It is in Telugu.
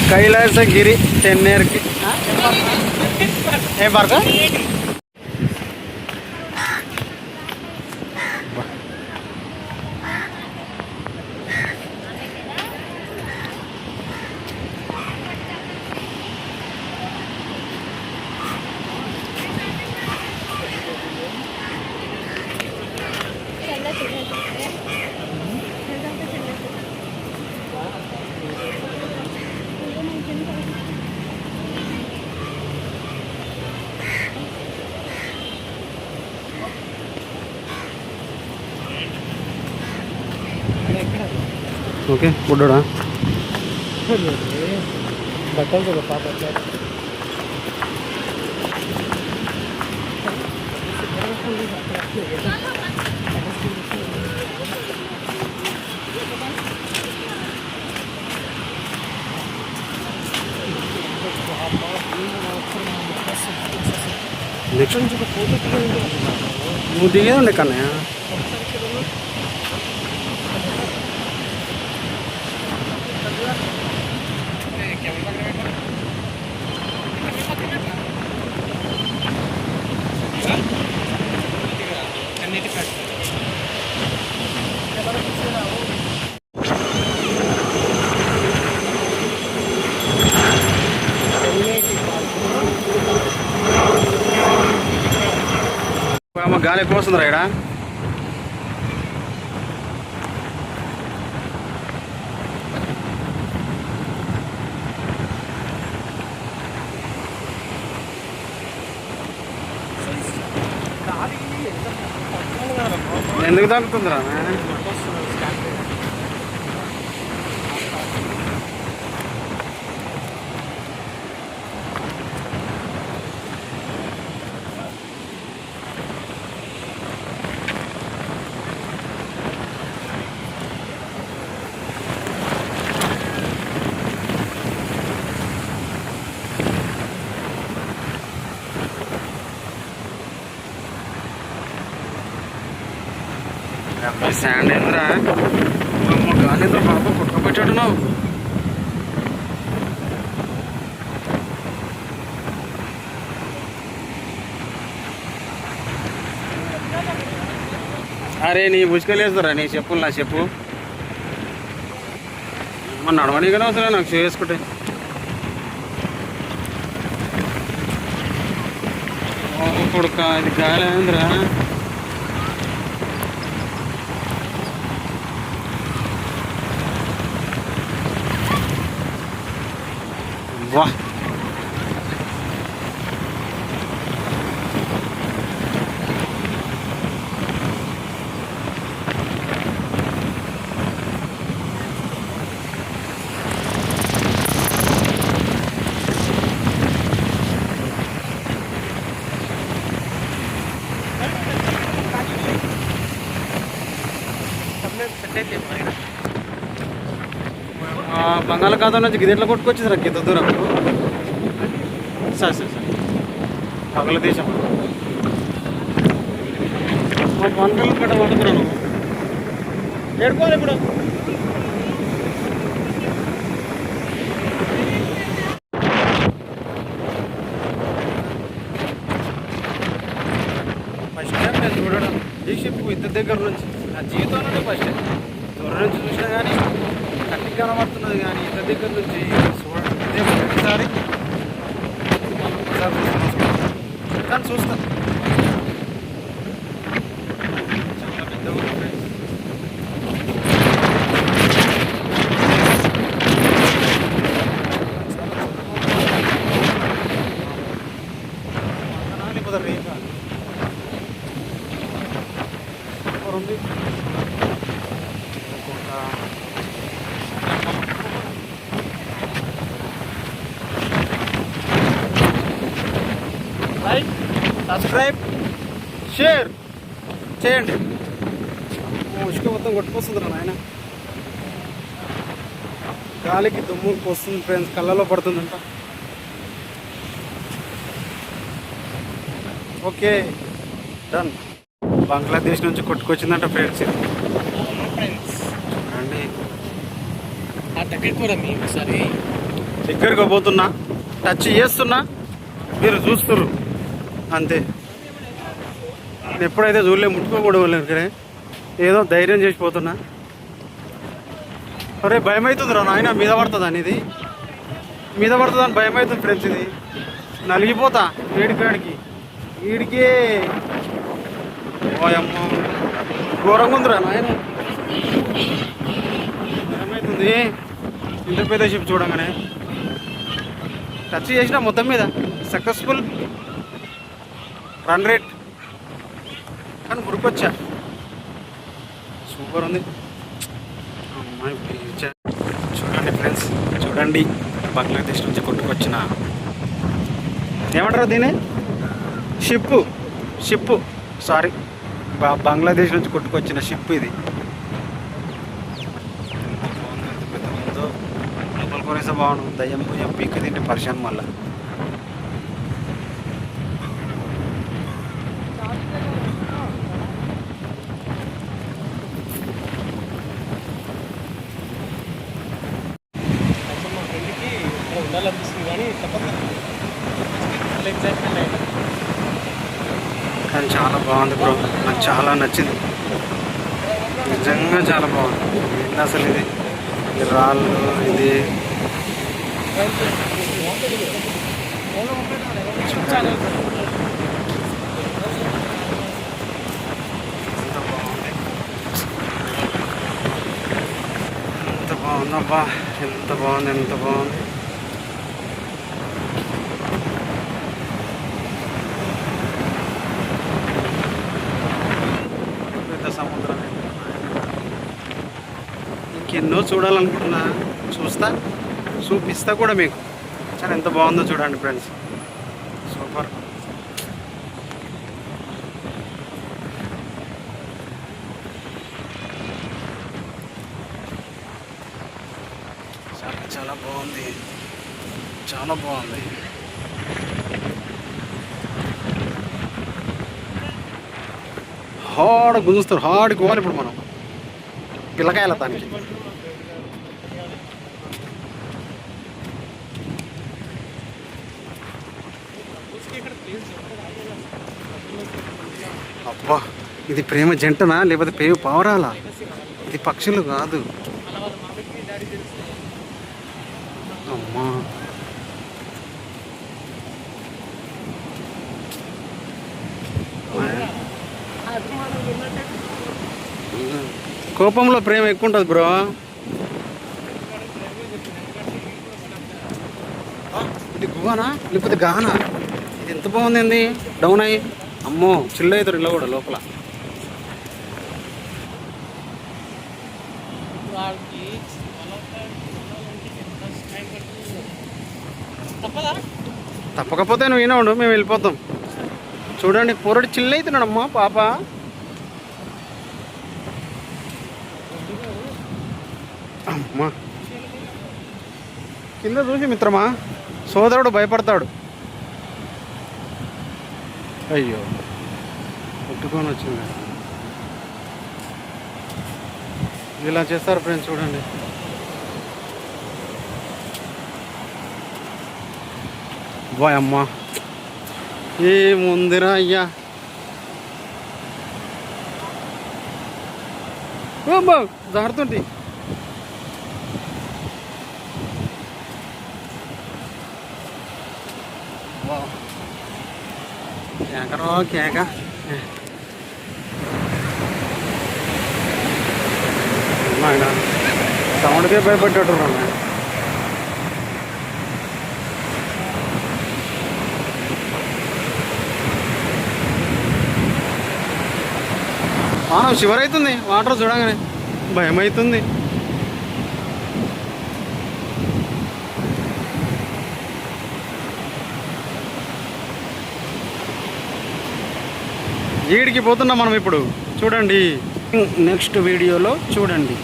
కైలాసగిరి చెన్నైకి ఏం పార్క్ ఓకే బుడ్డోడా బట్టలు పాప నెక్స్ట్ నుంచి నువ్వు దిగేది ఉండే కన్నయ్య గాలి ఎక్కువ వస్తుందిరా ఇక్కడ ఎందుకు తగ్గుతుందిరా శాండ్ ఏంద్రా గాలితో పాప కొట్టుకుపెట్టాడు నువ్వు అరే నీ ఉసుకలేస్తారా నీ చెప్పులు నా చెప్పు మన నడవనీకనే వస్తున్నా నాకు చేసుకుంటే ఇప్పుడు ఇది గాలి ఏంద్రా వాహ్ బంగాళాఖాతం నుంచి గిదెట్లా కొట్టుకొచ్చింది రా గిద్ద దూరం సార్ బంగ్లాదేశం మా పంటలు కట్ట పడుతున్నాను ఏడుకోవాలి ఇప్పుడు ఫస్ట్ టైం నేను చూడడం ఈ షిప్ ఇంత దగ్గర నుంచి నా జీవితంలోనే ఫస్ట్ టైం దూరం నుంచి చూసినా కానీ కట్టి కనబడుతున్నది కానీ ఇంత దగ్గర నుంచి చూడండి ఇదే ప్రతిసారి కానీ చూస్తాను చాలా పెద్ద ఊరు ఫ్రెండ్స్ రేఖ ఉంది లైక్ సబ్స్క్రైబ్ షేర్ చేయండి ఉష్క మొత్తం కొట్టుకొస్తుంది నాయన గాలికి దుమ్ము వస్తుంది ఫ్రెండ్స్ కళ్ళలో పడుతుందంట ఓకే డన్ బంగ్లాదేశ్ నుంచి కొట్టుకొచ్చిందంట ఫ్రెండ్స్ ఫ్రెండ్స్ చూడండి ఆ దగ్గరికి కూడా మీ ఒకసారి దగ్గరగా పోతున్నా, టచ్ చేస్తున్నా, మీరు చూస్తుర్రు అంతే. నేను ఎప్పుడైతే చూడలే, ముట్టుకోకూడదు, ఏదో ధైర్యం చేసిపోతున్నా. అరే భయం అవుతుంది రా నాయన, మీద పడుతుంది అనేది, మీద పడుతుంది అని భయం అవుతుంది ఫ్రెండ్స్. ఇది నలిగిపోతా వేడికాడికి వీడికే. ఓయమ్మ ఘోరంగా ఉందిరా నాయన, భయం అవుతుంది. ఇంత పెద్ద షిప్ చూడంగానే టచ్ చేసిన మొత్తం మీద సక్సెస్ఫుల్ రన్ రేట్, కానీ మురికొచ్చా, సూపర్ ఉంది. అమ్మాయి చూడండి ఫ్రెండ్స్, చూడండి బంగ్లాదేశ్ నుంచి కొట్టుకొచ్చిన ఏమంటారు దీన్ని, షిప్పు సారీ, బంగ్లాదేశ్ నుంచి కొట్టుకొచ్చిన షిప్ ఇది. లోపల కొనేసా బాగుండు, దయ్యం పోయాం పీక్ తింటే పరిశాన్ మళ్ళా. కానీ చాలా బాగుంది బ్రో, నాకు చాలా నచ్చింది, నిజంగా చాలా బాగుంది. ఏంటి అసలు ఇది, ఈ రాళ్ళు, ఇది ఎంత బాగుందబ్బా, ఎంత బాగుంది, ఎంత బాగుంది. సముద్రం ఇంకెన్నో చూడాలనుకుంటున్నా, చూపిస్తా కూడా మీకు. చాలా ఎంత బాగుందో చూడండి ఫ్రెండ్స్, సూపర్. చాలా చాలా బాగుంది, చాలా బాగుంది. హార్డ్ గుంజుస్తారు, హార్డ్ పోవాలి ఇప్పుడు మనం పిల్లకాయల దానికి. అబ్బా, ఇది ప్రేమ జంటనా లేకపోతే ప్రేమ పావురాలా? ఇది పక్షులు కాదు. అమ్మా కోపంలో ప్రేమ ఎక్కువ ఉంటుంది బ్రో. ఇది గువానా లేకపోతే గానా? ఇది ఎంత బాగుంది, డౌన్ అయ్యి అమ్మో చిల్లు అవుతారు ఇలా కూడా లోపల. తప్పకపోతే నువ్వు ఈయన ఉండు, మేము వెళ్ళిపోతాం. చూడండి పోరడు చిల్లు అవుతున్నాడమ్మా పాప. అమ్మా కింద చూసి మిత్రమా, సోదరుడు భయపడతాడు. అయ్యో కొట్టుకొని వచ్చింది. ఇలా చేస్తారు ఫ్రెండ్స్, చూడండి. బాయ్ అమ్మా, ఏముందిరా అయ్యా. ఓ జారుతుంటి. కేకరో కేక. సౌండ్కే భయపడ్డాడు రా. షివర్ అవుతుంది వాటర్ చూడగానే, భయం అవుతుంది. ఈడికి పోతున్నాం మనం ఇప్పుడు. చూడండి నెక్స్ట్ వీడియోలో చూడండి.